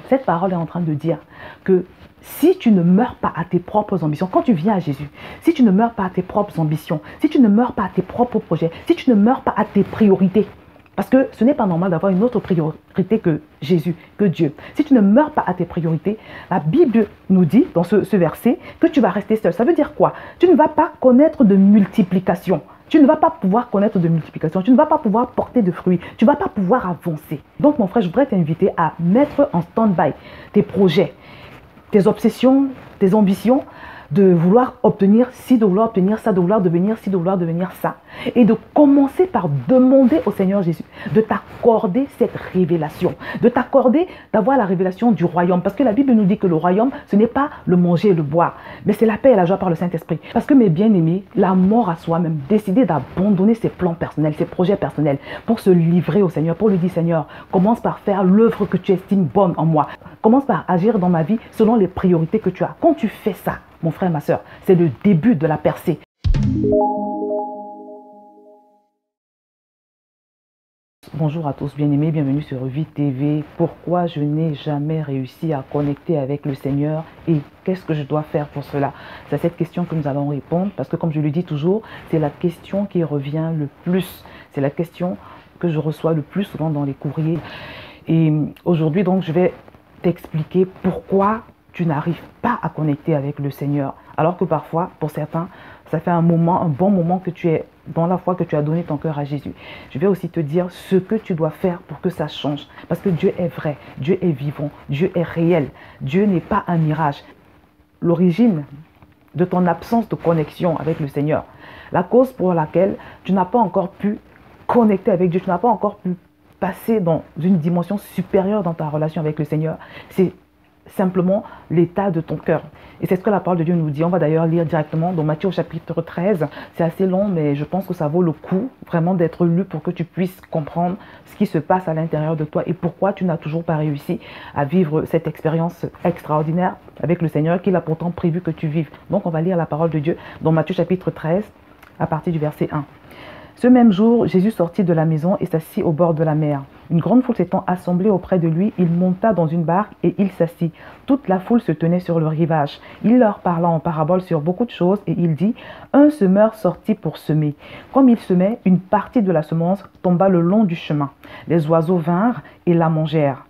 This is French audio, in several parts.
Cette parole est en train de dire que si tu ne meurs pas à tes propres ambitions, quand tu viens à Jésus, si tu ne meurs pas à tes propres ambitions, si tu ne meurs pas à tes propres projets, si tu ne meurs pas à tes priorités, parce que ce n'est pas normal d'avoir une autre priorité que Jésus, que Dieu. Si tu ne meurs pas à tes priorités, la Bible nous dit dans ce verset que tu vas rester seul. Ça veut dire quoi? Tu ne vas pas connaître de multiplication. Tu ne vas pas pouvoir connaître de multiplication. Tu ne vas pas pouvoir porter de fruits. Tu ne vas pas pouvoir avancer. Donc mon frère, je voudrais t'inviter à mettre en stand-by tes projets, tes obsessions, tes ambitions, de vouloir obtenir ci, de vouloir obtenir ça, de vouloir devenir ci, de vouloir devenir ça. Et de commencer par demander au Seigneur Jésus de t'accorder cette révélation, de t'accorder d'avoir la révélation du royaume. Parce que la Bible nous dit que le royaume, ce n'est pas le manger et le boire, mais c'est la paix et la joie par le Saint-Esprit. Parce que mes bien-aimés, la mort à soi-même, décider d'abandonner ses plans personnels, ses projets personnels, pour se livrer au Seigneur, pour lui dire Seigneur, commence par faire l'œuvre que tu estimes bonne en moi. Commence par agir dans ma vie selon les priorités que tu as. Quand tu fais ça, mon frère, ma soeur, c'est le début de la percée. Bonjour à tous bien-aimés, bienvenue sur Vie TV. Pourquoi je n'ai jamais réussi à connecter avec le Seigneur et qu'est-ce que je dois faire pour cela? C'est à cette question que nous allons répondre parce que comme je le dis toujours, c'est la question qui revient le plus. C'est la question que je reçois le plus souvent dans les courriers. Et aujourd'hui donc je vais t'expliquer pourquoi tu n'arrives pas à connecter avec le Seigneur. Alors que parfois, pour certains, ça fait un bon moment que tu es dans la foi, que tu as donné ton cœur à Jésus. Je vais aussi te dire ce que tu dois faire pour que ça change. Parce que Dieu est vrai, Dieu est vivant, Dieu est réel. Dieu n'est pas un mirage. L'origine de ton absence de connexion avec le Seigneur, la cause pour laquelle tu n'as pas encore pu connecter avec Dieu, tu n'as pas encore pu passer dans une dimension supérieure dans ta relation avec le Seigneur, c'est simplement l'état de ton cœur. Et c'est ce que la parole de Dieu nous dit. On va d'ailleurs lire directement dans Matthieu au chapitre 13. C'est assez long, mais je pense que ça vaut le coup vraiment d'être lu pour que tu puisses comprendre ce qui se passe à l'intérieur de toi et pourquoi tu n'as toujours pas réussi à vivre cette expérience extraordinaire avec le Seigneur qu'il a pourtant prévu que tu vives. Donc on va lire la parole de Dieu dans Matthieu chapitre 13 à partir du verset 1. Ce même jour, Jésus sortit de la maison et s'assit au bord de la mer. Une grande foule s'étant assemblée auprès de lui, il monta dans une barque et il s'assit. Toute la foule se tenait sur le rivage. Il leur parla en parabole sur beaucoup de choses et il dit « Un semeur sortit pour semer. Comme il semait, une partie de la semence tomba le long du chemin. Les oiseaux vinrent et la mangèrent.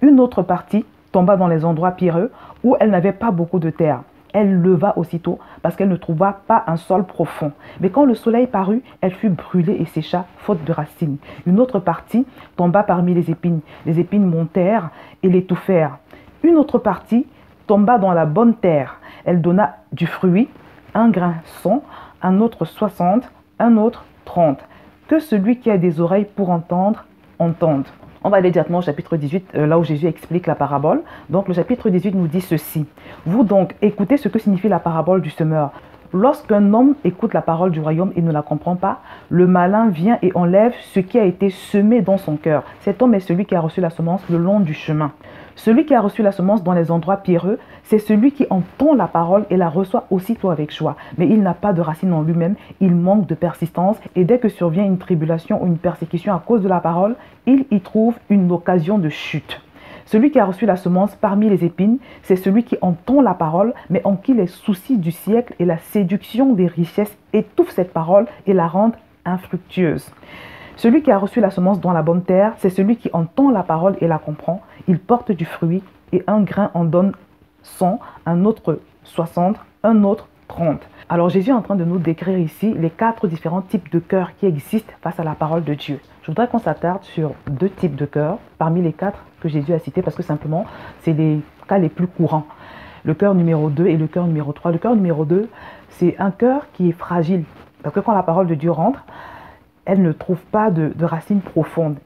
Une autre partie tomba dans les endroits pierreux où elle n'avait pas beaucoup de terre. Elle leva aussitôt parce qu'elle ne trouva pas un sol profond. Mais quand le soleil parut, elle fut brûlée et sécha, faute de racines. Une autre partie tomba parmi les épines. Les épines montèrent et l'étouffèrent. Une autre partie tomba dans la bonne terre. Elle donna du fruit, un grain 100, un autre 60, un autre 30. Que celui qui a des oreilles pour entendre, entende. On va aller directement au chapitre 18, là où Jésus explique la parabole. Donc le chapitre 18 nous dit ceci. Vous donc, écoutez ce que signifie la parabole du semeur. Lorsqu'un homme écoute la parole du royaume et ne la comprend pas, le malin vient et enlève ce qui a été semé dans son cœur. Cet homme est celui qui a reçu la semence le long du chemin. Celui qui a reçu la semence dans les endroits pierreux, c'est celui qui entend la parole et la reçoit aussitôt avec joie. Mais il n'a pas de racine en lui-même, il manque de persistance et dès que survient une tribulation ou une persécution à cause de la parole, il y trouve une occasion de chute. Celui qui a reçu la semence parmi les épines, c'est celui qui entend la parole, mais en qui les soucis du siècle et la séduction des richesses étouffent cette parole et la rendent infructueuse. Celui qui a reçu la semence dans la bonne terre, c'est celui qui entend la parole et la comprend. Il porte du fruit et un grain en donne 100, un autre 60, un autre 30. Alors Jésus est en train de nous décrire ici les 4 différents types de cœurs qui existent face à la parole de Dieu. Je voudrais qu'on s'attarde sur 2 types de cœurs parmi les 4 que Jésus a cités parce que simplement c'est les cas les plus courants. Le cœur numéro 2 et le cœur numéro 3. Le cœur numéro 2, c'est un cœur qui est fragile parce que quand la parole de Dieu rentre, elle ne trouve pas de racines profondes.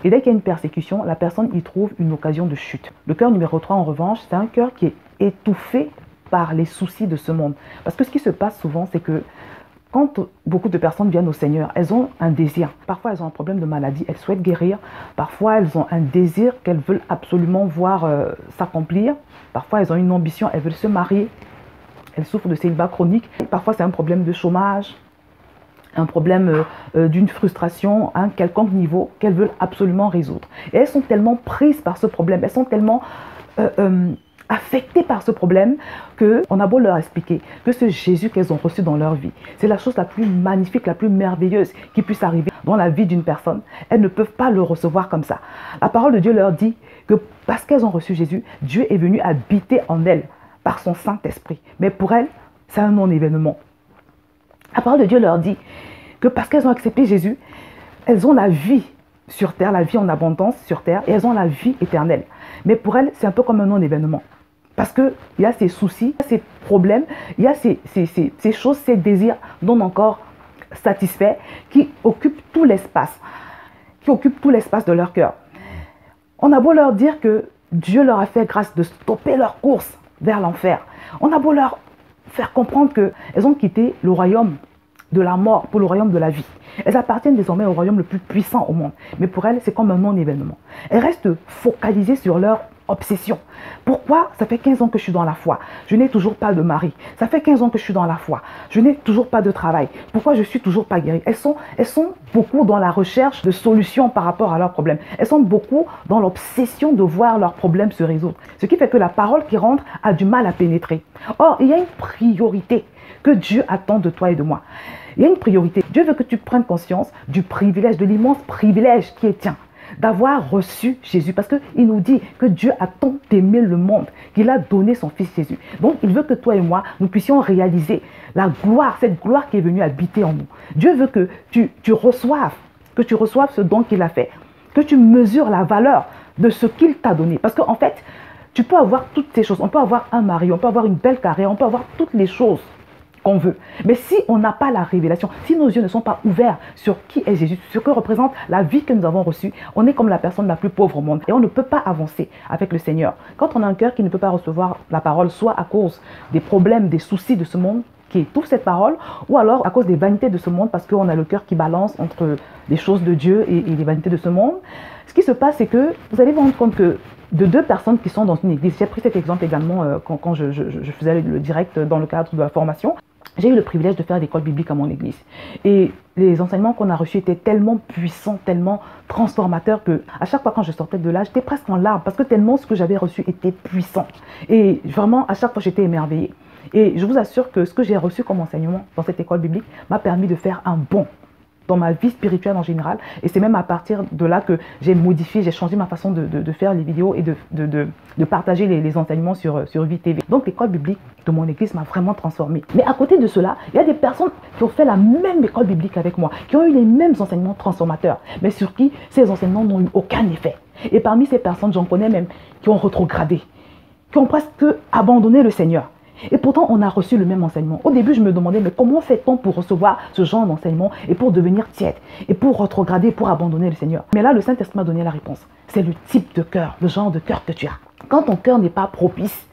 Et dès qu'il y a une persécution, la personne y trouve une occasion de chute. Le cœur numéro 3, en revanche, c'est un cœur qui est étouffé par les soucis de ce monde. Parce que ce qui se passe souvent, c'est que quand beaucoup de personnes viennent au Seigneur, elles ont un désir. Parfois, elles ont un problème de maladie, elles souhaitent guérir. Parfois, elles ont un désir qu'elles veulent absolument voir s'accomplir. Parfois, elles ont une ambition, elles veulent se marier. Elles souffrent de célibat chronique. Parfois, c'est un problème de chômage, un problème d'une frustration à un quelconque niveau qu'elles veulent absolument résoudre. Et elles sont tellement prises par ce problème, elles sont tellement affectées par ce problème qu'on a beau leur expliquer que ce Jésus qu'elles ont reçu dans leur vie, c'est la chose la plus magnifique, la plus merveilleuse qui puisse arriver dans la vie d'une personne. Elles ne peuvent pas le recevoir comme ça. La parole de Dieu leur dit que parce qu'elles ont reçu Jésus, Dieu est venu habiter en elles par son Saint-Esprit. Mais pour elles, c'est un non-événement. La parole de Dieu leur dit que parce qu'elles ont accepté Jésus, elles ont la vie sur terre, la vie en abondance sur terre, et elles ont la vie éternelle. Mais pour elles, c'est un peu comme un non-événement. Parce qu'il y a ces soucis, ces problèmes, il y a ces choses, ces désirs non encore satisfaits qui occupent tout l'espace, de leur cœur. On a beau leur dire que Dieu leur a fait grâce de stopper leur course vers l'enfer. On a beau leur faire comprendre qu'elles ont quitté le royaume de la mort pour le royaume de la vie. Elles appartiennent désormais au royaume le plus puissant au monde. Mais pour elles, c'est comme un non-événement. Elles restent focalisées sur leur obsession. Pourquoi? Ça fait 15 ans que je suis dans la foi. Je n'ai toujours pas de mari. Ça fait 15 ans que je suis dans la foi. Je n'ai toujours pas de travail. Pourquoi je ne suis toujours pas guérie? Elles sont beaucoup dans la recherche de solutions par rapport à leurs problèmes. Elles sont beaucoup dans l'obsession de voir leurs problèmes se résoudre. Ce qui fait que la parole qui rentre a du mal à pénétrer. Or, il y a une priorité que Dieu attend de toi et de moi. Il y a une priorité. Dieu veut que tu prennes conscience du privilège, de l'immense privilège qui est tien, d'avoir reçu Jésus. Parce qu'il nous dit que Dieu a tant aimé le monde qu'il a donné son Fils Jésus. Donc, il veut que toi et moi, nous puissions réaliser la gloire, cette gloire qui est venue habiter en nous. Dieu veut que tu reçoives ce don qu'il a fait, que tu mesures la valeur de ce qu'il t'a donné. Parce qu'en fait, tu peux avoir toutes ces choses. On peut avoir un mari, on peut avoir une belle carrière, on peut avoir toutes les choses qu'on veut. Mais si on n'a pas la révélation, si nos yeux ne sont pas ouverts sur qui est Jésus, sur ce que représente la vie que nous avons reçue, on est comme la personne la plus pauvre au monde et on ne peut pas avancer avec le Seigneur. Quand on a un cœur qui ne peut pas recevoir la parole, soit à cause des problèmes, des soucis de ce monde qui étouffent cette parole, ou alors à cause des vanités de ce monde parce qu'on a le cœur qui balance entre les choses de Dieu et les vanités de ce monde, ce qui se passe, c'est que vous allez vous rendre compte que de deux personnes qui sont dans une église, j'ai pris cet exemple également quand je faisais le direct dans le cadre de la formation. J'ai eu le privilège de faire l'école biblique à mon église. Et les enseignements qu'on a reçus étaient tellement puissants, tellement transformateurs que à chaque fois quand je sortais de là, j'étais presque en larmes parce que tellement ce que j'avais reçu était puissant. Et vraiment, à chaque fois, j'étais émerveillée. Et je vous assure que ce que j'ai reçu comme enseignement dans cette école biblique m'a permis de faire un bond dans ma vie spirituelle en général. Et c'est même à partir de là que j'ai modifié, j'ai changé ma façon de faire les vidéos et de partager les enseignements sur VTV. Donc l'école biblique de mon église m'a vraiment transformée. Mais à côté de cela, il y a des personnes qui ont fait la même école biblique avec moi, qui ont eu les mêmes enseignements transformateurs, mais sur qui ces enseignements n'ont eu aucun effet. Et parmi ces personnes, j'en connais même qui ont rétrogradé, qui ont presque abandonné le Seigneur. Et pourtant, on a reçu le même enseignement. Au début, je me demandais, mais comment fait-on pour recevoir ce genre d'enseignement et pour devenir tiède et pour rétrograder, pour abandonner le Seigneur? Mais là, le Saint-Esprit m'a donné la réponse. C'est le type de cœur, le genre de cœur que tu as. Quand ton cœur n'est pas propice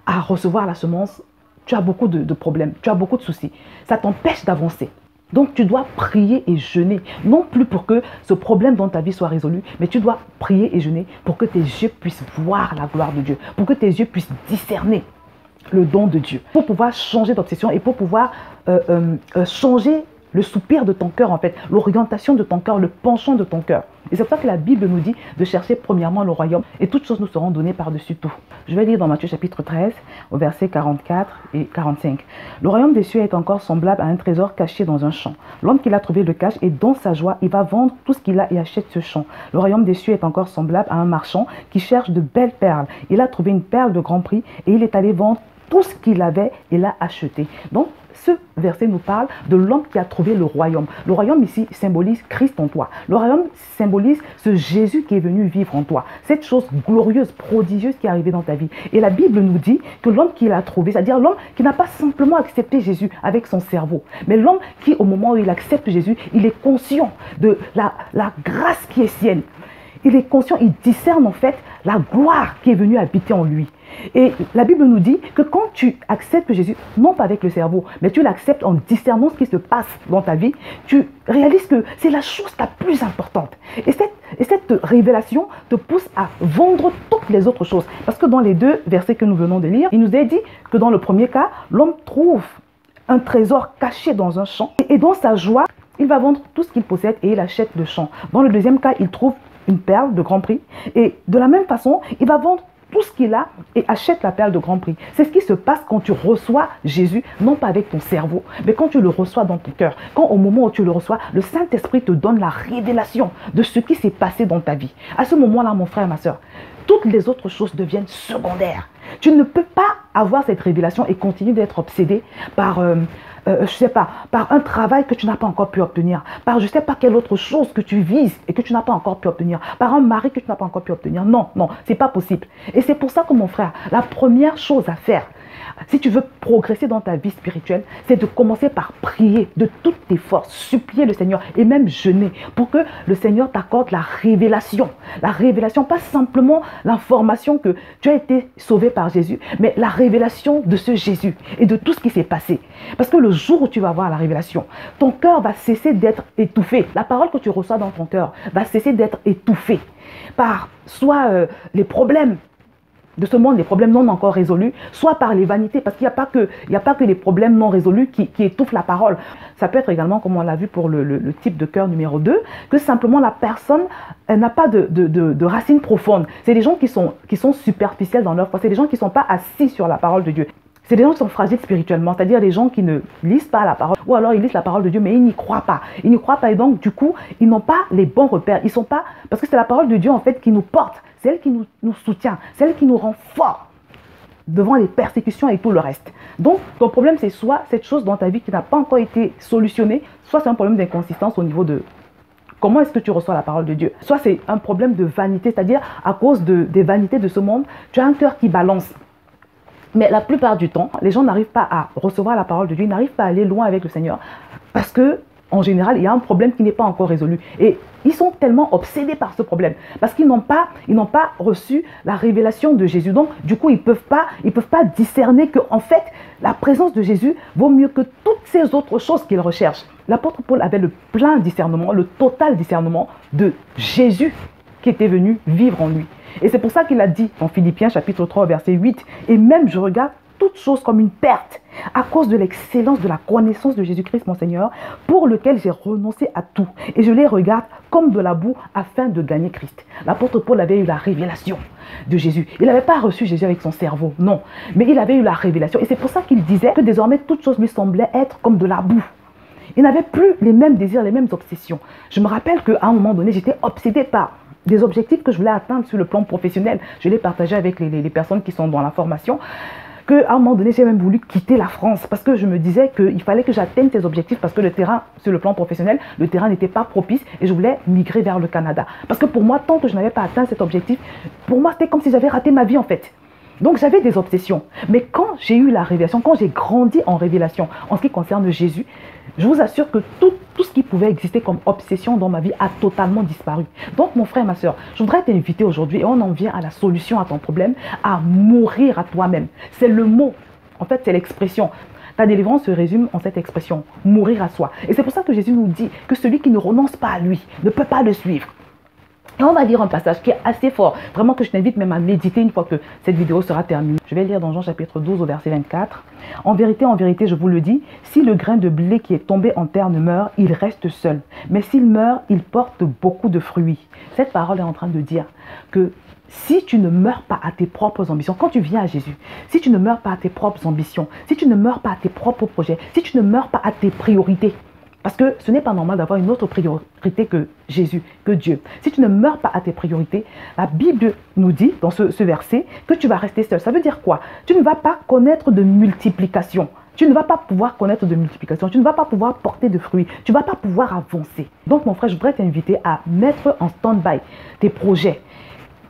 à recevoir la semence, tu as beaucoup de problèmes, tu as beaucoup de soucis. Ça t'empêche d'avancer. Donc, tu dois prier et jeûner, non plus pour que ce problème dans ta vie soit résolu, mais tu dois prier et jeûner pour que tes yeux puissent voir la gloire de Dieu, pour que tes yeux puissent discerner le don de Dieu, pour pouvoir changer d'obsession et pour pouvoir changer le soupir de ton cœur, en fait, l'orientation de ton cœur, le penchant de ton cœur. Et c'est pour ça que la Bible nous dit de chercher premièrement le royaume et toutes choses nous seront données par-dessus tout. Je vais lire dans Matthieu chapitre 13, au verset 44 et 45. Le royaume des cieux est encore semblable à un trésor caché dans un champ. L'homme qui l'a trouvé le cache et dans sa joie, il va vendre tout ce qu'il a et achète ce champ. Le royaume des cieux est encore semblable à un marchand qui cherche de belles perles. Il a trouvé une perle de grand prix et il est allé vendre tout ce qu'il avait et l'a acheté. Donc, ce verset nous parle de l'homme qui a trouvé le royaume. Le royaume ici symbolise Christ en toi. Le royaume symbolise ce Jésus qui est venu vivre en toi. Cette chose glorieuse, prodigieuse qui est arrivée dans ta vie. Et la Bible nous dit que l'homme qui l'a trouvé, c'est-à-dire l'homme qui n'a pas simplement accepté Jésus avec son cerveau, mais l'homme qui, au moment où il accepte Jésus, il est conscient de la grâce qui est sienne. Il est conscient, il discerne en fait la gloire qui est venue habiter en lui. Et la Bible nous dit que quand tu acceptes Jésus, non pas avec le cerveau, mais tu l'acceptes en discernant ce qui se passe dans ta vie, tu réalises que c'est la chose la plus importante. Et cette révélation te pousse à vendre toutes les autres choses. Parce que dans les deux versets que nous venons de lire, il nous est dit que dans le premier cas, l'homme trouve un trésor caché dans un champ. Et dans sa joie, il va vendre tout ce qu'il possède et il achète le champ. Dans le deuxième cas, il trouve une perle de grand prix. Et de la même façon, il va vendre tout ce qu'il a et achète la perle de grand prix. C'est ce qui se passe quand tu reçois Jésus, non pas avec ton cerveau, mais quand tu le reçois dans ton cœur. Quand au moment où tu le reçois, le Saint-Esprit te donne la révélation de ce qui s'est passé dans ta vie. À ce moment-là, mon frère, ma soeur, toutes les autres choses deviennent secondaires. Tu ne peux pas avoir cette révélation et continuer d'être obsédé par, je sais pas, par un travail que tu n'as pas encore pu obtenir, par je sais pas quelle autre chose que tu vises et que tu n'as pas encore pu obtenir, par un mari que tu n'as pas encore pu obtenir. Non, non, c'est pas possible. Et c'est pour ça que mon frère, la première chose à faire, si tu veux progresser dans ta vie spirituelle, c'est de commencer par prier de toutes tes forces, supplier le Seigneur et même jeûner pour que le Seigneur t'accorde la révélation. La révélation, pas simplement l'information que tu as été sauvé par Jésus, mais la révélation de ce Jésus et de tout ce qui s'est passé. Parce que le jour où tu vas avoir la révélation, ton cœur va cesser d'être étouffé. La parole que tu reçois dans ton cœur va cesser d'être étouffée par soit les problèmes de ce monde, les problèmes non encore résolus, soit par les vanités, parce qu'il n'y a pas que les problèmes non résolus qui étouffent la parole. Ça peut être également, comme on l'a vu pour le type de cœur numéro 2, que simplement la personne n'a pas de racines profondes. C'est des gens qui sont superficiels dans leur foi, c'est des gens qui ne sont pas assis sur la parole de Dieu. C'est des gens qui sont fragiles spirituellement, c'est-à-dire des gens qui ne lisent pas la parole, ou alors ils lisent la parole de Dieu, mais ils n'y croient pas. Ils n'y croient pas et donc, du coup, ils n'ont pas les bons repères. Ils sont pas, parce que c'est la parole de Dieu, en fait, qui nous porte. C'est elle qui nous soutient, c'est elle qui nous rend forts devant les persécutions et tout le reste. Donc, ton problème, c'est soit cette chose dans ta vie qui n'a pas encore été solutionnée, soit c'est un problème d'inconsistance au niveau de comment est-ce que tu reçois la parole de Dieu. Soit c'est un problème de vanité, c'est-à-dire à cause des vanités de ce monde, tu as un cœur qui balance. Mais la plupart du temps, les gens n'arrivent pas à recevoir la parole de Dieu, ils n'arrivent pas à aller loin avec le Seigneur parce que, en général, il y a un problème qui n'est pas encore résolu. Et ils sont tellement obsédés par ce problème parce qu'ils n'ont pas reçu la révélation de Jésus. Donc, du coup, ils peuvent pas discerner que, en fait, la présence de Jésus vaut mieux que toutes ces autres choses qu'ils recherchent. L'apôtre Paul avait le plein discernement, le total discernement de Jésus qui était venu vivre en lui. Et c'est pour ça qu'il a dit en Philippiens chapitre 3 verset 8, « Et même je regarde toutes choses comme une perte à cause de l'excellence de la connaissance de Jésus-Christ mon Seigneur, pour lequel j'ai renoncé à tout. Et je les regarde comme de la boue afin de gagner Christ. » L'apôtre Paul avait eu la révélation de Jésus. Il n'avait pas reçu Jésus avec son cerveau, non. Mais il avait eu la révélation. Et c'est pour ça qu'il disait que désormais toutes choses lui semblaient être comme de la boue. Il n'avait plus les mêmes désirs, les mêmes obsessions. Je me rappelle qu'à un moment donné, j'étais obsédée par des objectifs que je voulais atteindre sur le plan professionnel. Je l'ai partagé avec les personnes qui sont dans la formation. Qu'à un moment donné, j'ai même voulu quitter la France parce que je me disais qu'il fallait que j'atteigne ces objectifs parce que le terrain, sur le plan professionnel, le terrain n'était pas propice et je voulais migrer vers le Canada. Parce que pour moi, tant que je n'avais pas atteint cet objectif, pour moi, c'était comme si j'avais raté ma vie en fait. Donc j'avais des obsessions. Mais quand j'ai eu la révélation, quand j'ai grandi en révélation en ce qui concerne Jésus, je vous assure que tout ce qui pouvait exister comme obsession dans ma vie a totalement disparu. Donc mon frère, ma soeur, je voudrais t'inviter aujourd'hui, et on en vient à la solution à ton problème, à mourir à toi-même. C'est le mot, en fait c'est l'expression. Ta délivrance se résume en cette expression, mourir à soi. Et c'est pour ça que Jésus nous dit que celui qui ne renonce pas à lui ne peut pas le suivre. Et on va lire un passage qui est assez fort, vraiment que je t'invite même à méditer une fois que cette vidéo sera terminée. Je vais lire dans Jean chapitre 12 au verset 24. En vérité, je vous le dis, si le grain de blé qui est tombé en terre ne meurt, il reste seul. Mais s'il meurt, il porte beaucoup de fruits. Cette parole est en train de dire que si tu ne meurs pas à tes propres ambitions, quand tu viens à Jésus, si tu ne meurs pas à tes propres ambitions, si tu ne meurs pas à tes propres projets, si tu ne meurs pas à tes priorités, parce que ce n'est pas normal d'avoir une autre priorité que Jésus, que Dieu. Si tu ne meurs pas à tes priorités, la Bible nous dit dans ce verset que tu vas rester seul. Ça veut dire quoi? Tu ne vas pas connaître de multiplication. Tu ne vas pas pouvoir connaître de multiplication. Tu ne vas pas pouvoir porter de fruits. Tu ne vas pas pouvoir avancer. Donc mon frère, je voudrais t'inviter à mettre en stand-by tes projets,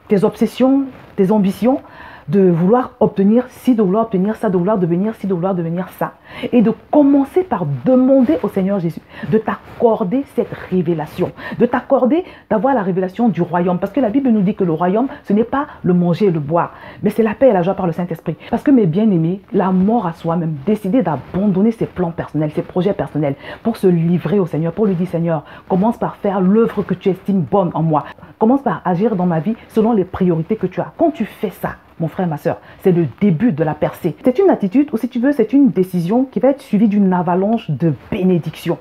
tes obsessions, tes ambitions, de vouloir obtenir ci, de vouloir obtenir ça, de vouloir devenir ci, de vouloir devenir ça. Et de commencer par demander au Seigneur Jésus de t'accorder cette révélation, de t'accorder d'avoir la révélation du royaume. Parce que la Bible nous dit que le royaume, ce n'est pas le manger et le boire, mais c'est la paix et la joie par le Saint-Esprit. Parce que mes bien-aimés, la mort à soi-même, décider d'abandonner ses plans personnels, ses projets personnels, pour se livrer au Seigneur, pour lui dire Seigneur, commence par faire l'œuvre que tu estimes bonne en moi. Commence par agir dans ma vie selon les priorités que tu as. Quand tu fais ça, mon frère, ma soeur, c'est le début de la percée. C'est une attitude, ou si tu veux, c'est une décision qui va être suivie d'une avalanche de bénédictions,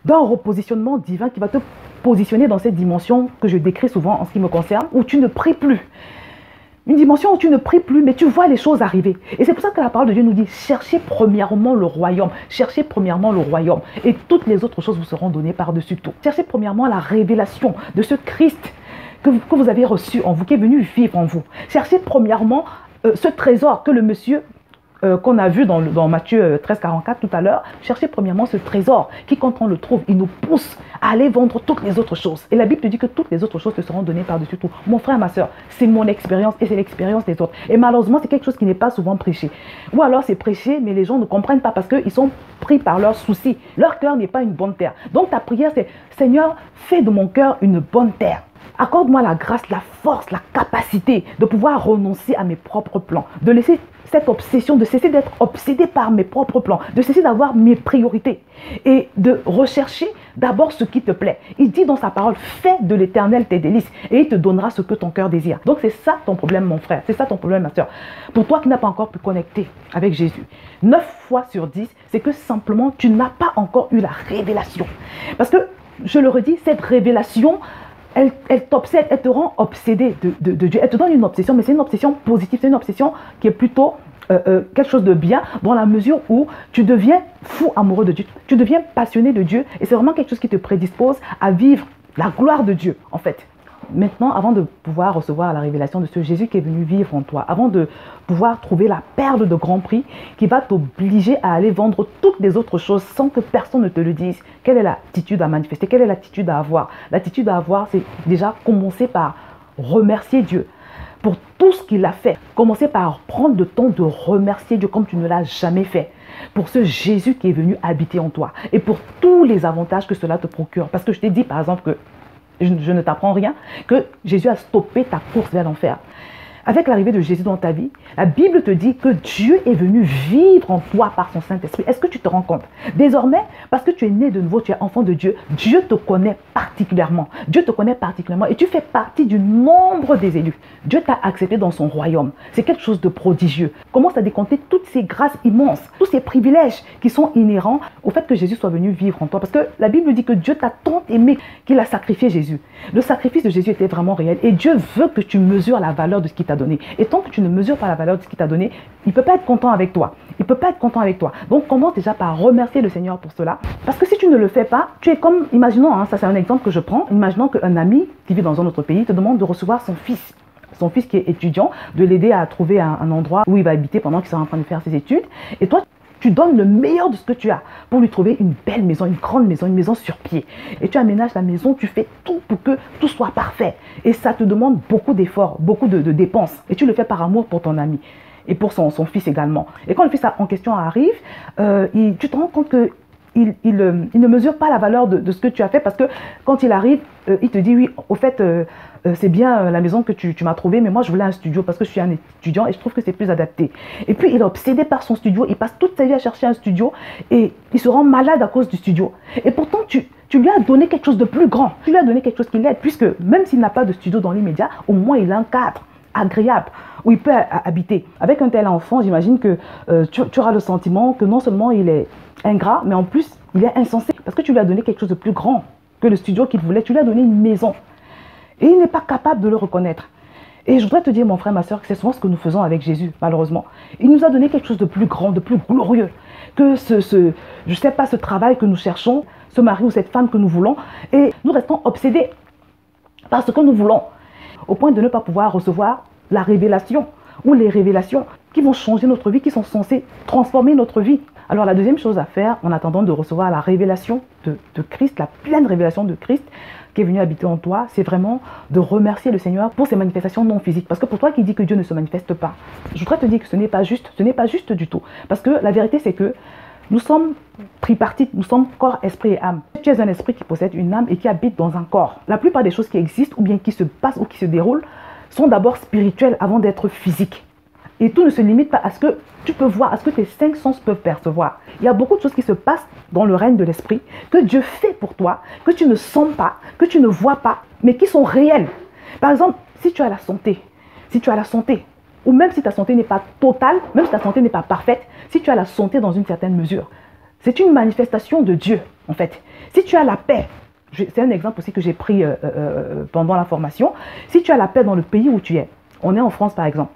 d'un repositionnement divin qui va te positionner dans cette dimension que je décris souvent en ce qui me concerne, où tu ne pries plus. Une dimension où tu ne pries plus, mais tu vois les choses arriver. Et c'est pour ça que la parole de Dieu nous dit, cherchez premièrement le royaume. Cherchez premièrement le royaume. Et toutes les autres choses vous seront données par-dessus tout. Cherchez premièrement la révélation de ce Christ que vous avez reçu en vous, qui est venu vivre en vous. Cherchez premièrement ce trésor que le monsieur qu'on a vu dans Matthieu 13, 44 tout à l'heure. Cherchez premièrement ce trésor qui, quand on le trouve, il nous pousse à aller vendre toutes les autres choses. Et la Bible te dit que toutes les autres choses te seront données par-dessus tout. Mon frère, ma soeur, c'est mon expérience et c'est l'expérience des autres. Et malheureusement, c'est quelque chose qui n'est pas souvent prêché. Ou alors c'est prêché, mais les gens ne comprennent pas parce qu'ils sont pris par leurs soucis. Leur cœur n'est pas une bonne terre. Donc ta prière, c'est Seigneur, fais de mon cœur une bonne terre. Accorde-moi la grâce, la force, la capacité de pouvoir renoncer à mes propres plans, de laisser cette obsession, de cesser d'être obsédé par mes propres plans, de cesser d'avoir mes priorités et de rechercher d'abord ce qui te plaît. Il dit dans sa parole, fais de l'Éternel tes délices et il te donnera ce que ton cœur désire. Donc c'est ça ton problème, mon frère, c'est ça ton problème, ma soeur. Pour toi qui n'as pas encore pu connecter avec Jésus, 9 fois sur 10, c'est que simplement tu n'as pas encore eu la révélation. Parce que, je le redis, cette révélation, elle t'obsède, elle te rend obsédé de Dieu. Elle te donne une obsession, mais c'est une obsession positive, c'est une obsession qui est plutôt quelque chose de bien dans la mesure où tu deviens fou amoureux de Dieu, tu deviens passionné de Dieu et c'est vraiment quelque chose qui te prédispose à vivre la gloire de Dieu en fait. Maintenant, avant de pouvoir recevoir la révélation de ce Jésus qui est venu vivre en toi, avant de pouvoir trouver la perle de grand prix qui va t'obliger à aller vendre toutes les autres choses sans que personne ne te le dise, quelle est l'attitude à manifester, quelle est l'attitude à avoir? L'attitude à avoir, c'est déjà commencer par remercier Dieu pour tout ce qu'il a fait. Commencer par prendre le temps de remercier Dieu comme tu ne l'as jamais fait. Pour ce Jésus qui est venu habiter en toi et pour tous les avantages que cela te procure. Parce que je t'ai dit par exemple que je ne t'apprends rien, que Jésus a stoppé ta course vers l'enfer. Avec l'arrivée de Jésus dans ta vie, la Bible te dit que Dieu est venu vivre en toi par son Saint-Esprit. Est-ce que tu te rends compte? Désormais, parce que tu es né de nouveau, tu es enfant de Dieu, Dieu te connaît particulièrement. Dieu te connaît particulièrement et tu fais partie du nombre des élus. Dieu t'a accepté dans son royaume. C'est quelque chose de prodigieux. Commence à décompter toutes ces grâces immenses, tous ces privilèges qui sont inhérents au fait que Jésus soit venu vivre en toi. Parce que la Bible dit que Dieu t'a tant aimé qu'il a sacrifié Jésus. Le sacrifice de Jésus était vraiment réel et Dieu veut que tu mesures la valeur de ce qu'il t'a donné. Et tant que tu ne mesures pas la valeur de ce qu'il t'a donné, il ne peut pas être content avec toi. Il ne peut pas être content avec toi. Donc commence déjà par remercier le Seigneur pour cela. Parce que si tu ne le fais pas, tu es comme, imaginons, ça c'est un exemple que je prends, imaginons qu'un ami qui vit dans un autre pays te demande de recevoir son fils qui est étudiant, de l'aider à trouver un endroit où il va habiter pendant qu'il sera en train de faire ses études. Et toi, tu donnes le meilleur de ce que tu as pour lui trouver une belle maison, une grande maison, une maison sur pied. Et tu aménages la maison, tu fais tout pour que tout soit parfait. Et ça te demande beaucoup d'efforts, beaucoup de dépenses. Et tu le fais par amour pour ton ami et pour son fils également. Et quand le fils en question arrive, tu te rends compte que il ne mesure pas la valeur de ce que tu as fait parce que quand il arrive, il te dit oui, au fait, c'est bien la maison que tu m'as trouvée, mais moi je voulais un studio parce que je suis un étudiant et je trouve que c'est plus adapté. Et puis il est obsédé par son studio, il passe toute sa vie à chercher un studio et il se rend malade à cause du studio. Et pourtant tu lui as donné quelque chose de plus grand, tu lui as donné quelque chose qui l'aide puisque même s'il n'a pas de studio dans l'immédiat, au moins il a un cadre agréable où il peut habiter. Avec un tel enfant, j'imagine que tu auras le sentiment que non seulement il est ingrat, mais en plus il est insensé parce que tu lui as donné quelque chose de plus grand que le studio qu'il voulait, tu lui as donné une maison et il n'est pas capable de le reconnaître. Et je voudrais te dire, mon frère, ma soeur, que c'est souvent ce que nous faisons avec Jésus, malheureusement. Il nous a donné quelque chose de plus grand, de plus glorieux que je sais pas, ce travail que nous cherchons, ce mari ou cette femme que nous voulons, et nous restons obsédés par ce que nous voulons, au point de ne pas pouvoir recevoir la révélation ou les révélations qui vont changer notre vie, qui sont censées transformer notre vie. Alors la deuxième chose à faire en attendant de recevoir la révélation de Christ, la pleine révélation de Christ qui est venu habiter en toi, c'est vraiment de remercier le Seigneur pour ses manifestations non physiques. Parce que pour toi qui dis que Dieu ne se manifeste pas, je voudrais te dire que ce n'est pas juste du tout. Parce que la vérité c'est que nous sommes tripartites, nous sommes corps, esprit et âme. Tu es un esprit qui possède une âme et qui habite dans un corps. La plupart des choses qui existent ou bien qui se passent ou qui se déroulent sont d'abord spirituelles avant d'être physiques. Et tout ne se limite pas à ce que tu peux voir, à ce que tes 5 sens peuvent percevoir. Il y a beaucoup de choses qui se passent dans le règne de l'esprit, que Dieu fait pour toi, que tu ne sens pas, que tu ne vois pas, mais qui sont réelles. Par exemple, si tu as la santé, ou même si ta santé n'est pas totale, même si ta santé n'est pas parfaite, si tu as la santé dans une certaine mesure, c'est une manifestation de Dieu, en fait. Si tu as la paix, c'est un exemple aussi que j'ai pris pendant la formation, si tu as la paix dans le pays où tu es, On est en France, par exemple.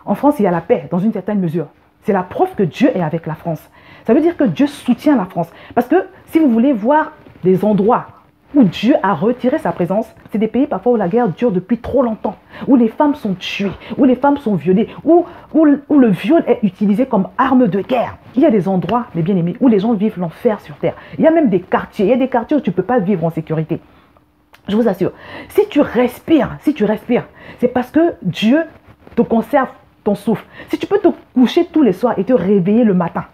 En France, il y a la paix, dans une certaine mesure. C'est la preuve que Dieu est avec la France. Ça veut dire que Dieu soutient la France. Parce que si vous voulez voir des endroits où Dieu a retiré sa présence, c'est des pays parfois où la guerre dure depuis trop longtemps, où les femmes sont tuées, où les femmes sont violées, où le viol est utilisé comme arme de guerre. Il y a des endroits, mes bien-aimés, où les gens vivent l'enfer sur terre. Il y a même des quartiers, il y a des quartiers où tu ne peux pas vivre en sécurité. Je vous assure, si tu respires, c'est parce que Dieu te conserve ton souffle. Si tu peux te coucher tous les soirs et te réveiller le matin,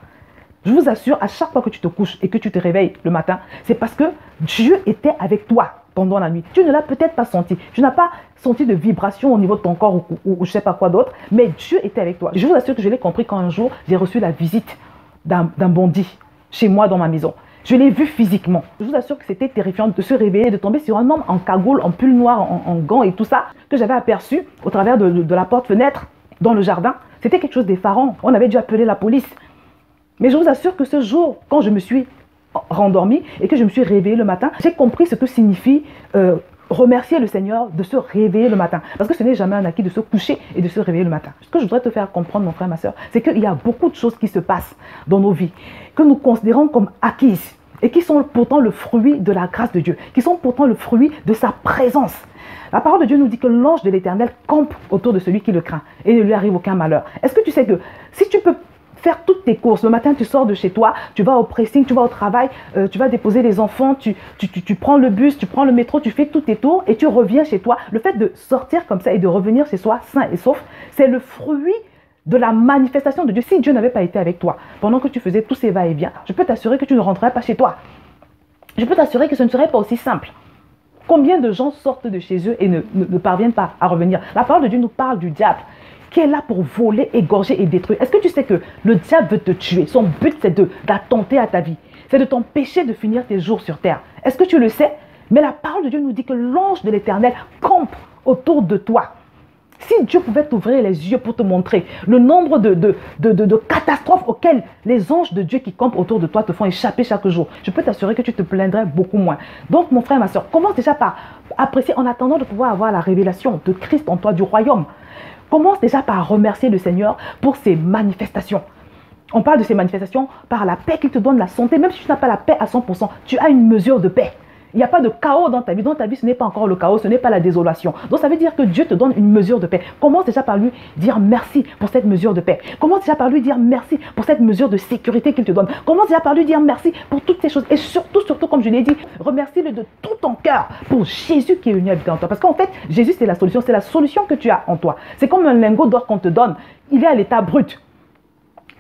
je vous assure, à chaque fois que tu te couches et que tu te réveilles le matin, c'est parce que Dieu était avec toi pendant la nuit. Tu ne l'as peut-être pas senti. Tu n'as pas senti de vibration au niveau de ton corps ou je ne sais pas quoi d'autre, mais Dieu était avec toi. Je vous assure que je l'ai compris quand un jour, j'ai reçu la visite d'un bandit chez moi dans ma maison. Je l'ai vu physiquement. Je vous assure que c'était terrifiant de se réveiller, de tomber sur un homme en cagoule, en pull noir, en gants et tout ça, que j'avais aperçu au travers de la porte-fenêtre dans le jardin. C'était quelque chose d'effarant. On avait dû appeler la police. Mais je vous assure que ce jour, quand je me suis rendormie et que je me suis réveillée le matin, j'ai compris ce que signifie remercier le Seigneur de se réveiller le matin. Parce que ce n'est jamais un acquis de se coucher et de se réveiller le matin. Ce que je voudrais te faire comprendre, mon frère, ma soeur, c'est qu'il y a beaucoup de choses qui se passent dans nos vies, que nous considérons comme acquises et qui sont pourtant le fruit de la grâce de Dieu, qui sont pourtant le fruit de sa présence. La parole de Dieu nous dit que l'ange de l'Éternel campe autour de celui qui le craint et ne lui arrive aucun malheur. Est-ce que tu sais que si tu peux faire toutes tes courses, le matin tu sors de chez toi, tu vas au pressing, tu vas au travail, tu vas déposer les enfants, tu prends le bus, tu prends le métro, tu fais tous tes tours et tu reviens chez toi. Le fait de sortir comme ça et de revenir chez soi sain et sauf, c'est le fruit de la manifestation de Dieu. Si Dieu n'avait pas été avec toi pendant que tu faisais tous ces va-et-vient, je peux t'assurer que tu ne rentrerais pas chez toi. Je peux t'assurer que ce ne serait pas aussi simple. Combien de gens sortent de chez eux et ne parviennent pas à revenir? La parole de Dieu nous parle du diable qui est là pour voler, égorger et détruire. Est-ce que tu sais que le diable veut te tuer? Son but, c'est d'attenter à ta vie. C'est de t'empêcher de finir tes jours sur terre. Est-ce que tu le sais? Mais la parole de Dieu nous dit que l'ange de l'Éternel campe autour de toi. Si Dieu pouvait t'ouvrir les yeux pour te montrer le nombre de catastrophes auxquelles les anges de Dieu qui campent autour de toi te font échapper chaque jour, je peux t'assurer que tu te plaindrais beaucoup moins. Donc, mon frère, ma soeur, commence déjà par apprécier en attendant de pouvoir avoir la révélation de Christ en toi, du royaume. Commence déjà par remercier le Seigneur pour ses manifestations. On parle de ces manifestations par la paix qu'il te donne, la santé. Même si tu n'as pas la paix à 100%, tu as une mesure de paix. Il n'y a pas de chaos dans ta vie. Dans ta vie, ce n'est pas encore le chaos, ce n'est pas la désolation. Donc, ça veut dire que Dieu te donne une mesure de paix. Commence déjà par lui dire merci pour cette mesure de paix. Commence déjà par lui dire merci pour cette mesure de sécurité qu'il te donne. Commence déjà par lui dire merci pour toutes ces choses. Et surtout, comme je l'ai dit, remercie-le de tout ton cœur pour Jésus qui est venu habiter en toi. Parce qu'en fait, Jésus, c'est la solution que tu as en toi. C'est comme un lingot d'or qu'on te donne. Il est à l'état brut.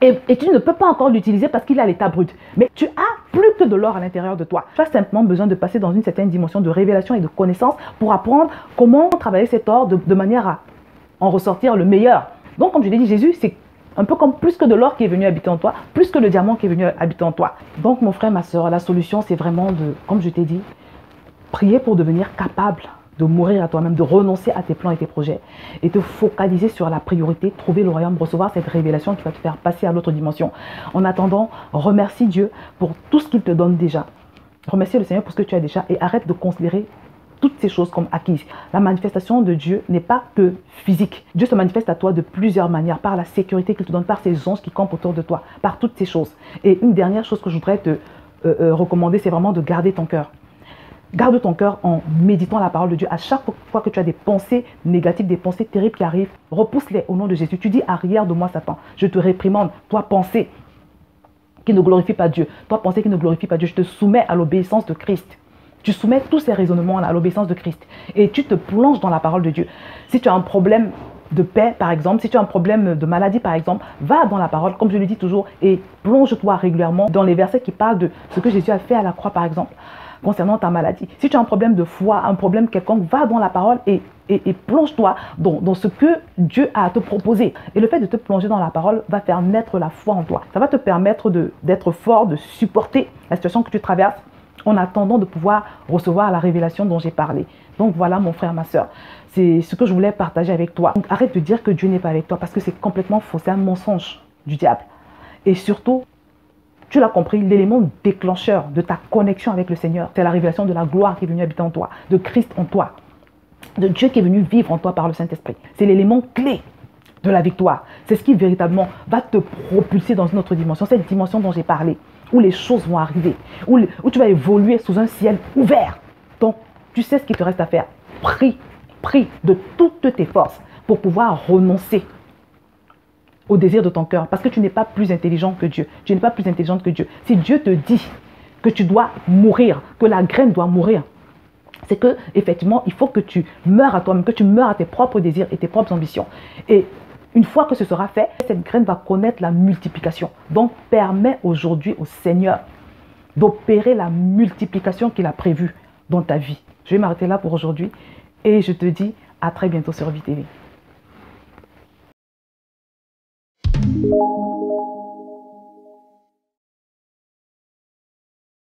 Et tu ne peux pas encore l'utiliser parce qu'il est à l'état brut. Mais tu as plus que de l'or à l'intérieur de toi. Tu as simplement besoin de passer dans une certaine dimension de révélation et de connaissance pour apprendre comment travailler cet or de manière à en ressortir le meilleur. Donc, comme je l'ai dit, Jésus, c'est un peu comme plus que de l'or qui est venu habiter en toi, plus que le diamant qui est venu habiter en toi. Donc, mon frère, ma soeur, la solution, c'est vraiment de, comme je t'ai dit, prier pour devenir capable de mourir à toi-même, de renoncer à tes plans et tes projets et te focaliser sur la priorité, trouver le royaume, recevoir cette révélation qui va te faire passer à l'autre dimension. En attendant, remercie Dieu pour tout ce qu'il te donne déjà. Remercie le Seigneur pour ce que tu as déjà et arrête de considérer toutes ces choses comme acquises. La manifestation de Dieu n'est pas que physique. Dieu se manifeste à toi de plusieurs manières, par la sécurité qu'il te donne, par ses anges qui campent autour de toi, par toutes ces choses. Et une dernière chose que je voudrais te recommander, c'est vraiment de garder ton cœur. Garde ton cœur en méditant la parole de Dieu. À chaque fois que tu as des pensées négatives, des pensées terribles qui arrivent, repousse-les au nom de Jésus. Tu dis, arrière de moi, Satan. Je te réprimande. Toi, pensée qui ne glorifie pas Dieu. Toi, pensée qui ne glorifie pas Dieu. Je te soumets à l'obéissance de Christ. Tu soumets tous ces raisonnements à l'obéissance de Christ. Et tu te plonges dans la parole de Dieu. Si tu as un problème de paix, par exemple, si tu as un problème de maladie, par exemple, va dans la parole, comme je le dis toujours, et plonge-toi régulièrement dans les versets qui parlent de ce que Jésus a fait à la croix, par exemple, concernant ta maladie. Si tu as un problème de foi, un problème quelconque, va dans la parole et plonge-toi dans ce que Dieu a à te proposer. Et le fait de te plonger dans la parole va faire naître la foi en toi. Ça va te permettre d'être fort, de supporter la situation que tu traverses en attendant de pouvoir recevoir la révélation dont j'ai parlé. Donc voilà, mon frère, ma soeur, c'est ce que je voulais partager avec toi. Donc arrête de dire que Dieu n'est pas avec toi parce que c'est complètement faux, c'est un mensonge du diable. Et surtout, tu l'as compris, l'élément déclencheur de ta connexion avec le Seigneur, c'est la révélation de la gloire qui est venue habiter en toi, de Christ en toi. de Dieu qui est venu vivre en toi par le Saint-Esprit. C'est l'élément clé de la victoire. C'est ce qui véritablement va te propulser dans une autre dimension, cette dimension dont j'ai parlé, où les choses vont arriver, où tu vas évoluer sous un ciel ouvert. Donc, tu sais ce qu'il te reste à faire. Prie de toutes tes forces pour pouvoir renoncer au désir de ton cœur, parce que tu n'es pas plus intelligent que Dieu. Tu n'es pas plus intelligente que Dieu. Si Dieu te dit que tu dois mourir, que la graine doit mourir, c'est que effectivement, il faut que tu meurs à toi-même, que tu meurs à tes propres désirs et tes propres ambitions. Et une fois que ce sera fait, cette graine va connaître la multiplication. Donc, permets aujourd'hui au Seigneur d'opérer la multiplication qu'il a prévue dans ta vie. Je vais m'arrêter là pour aujourd'hui et je te dis à très bientôt sur Vie TV.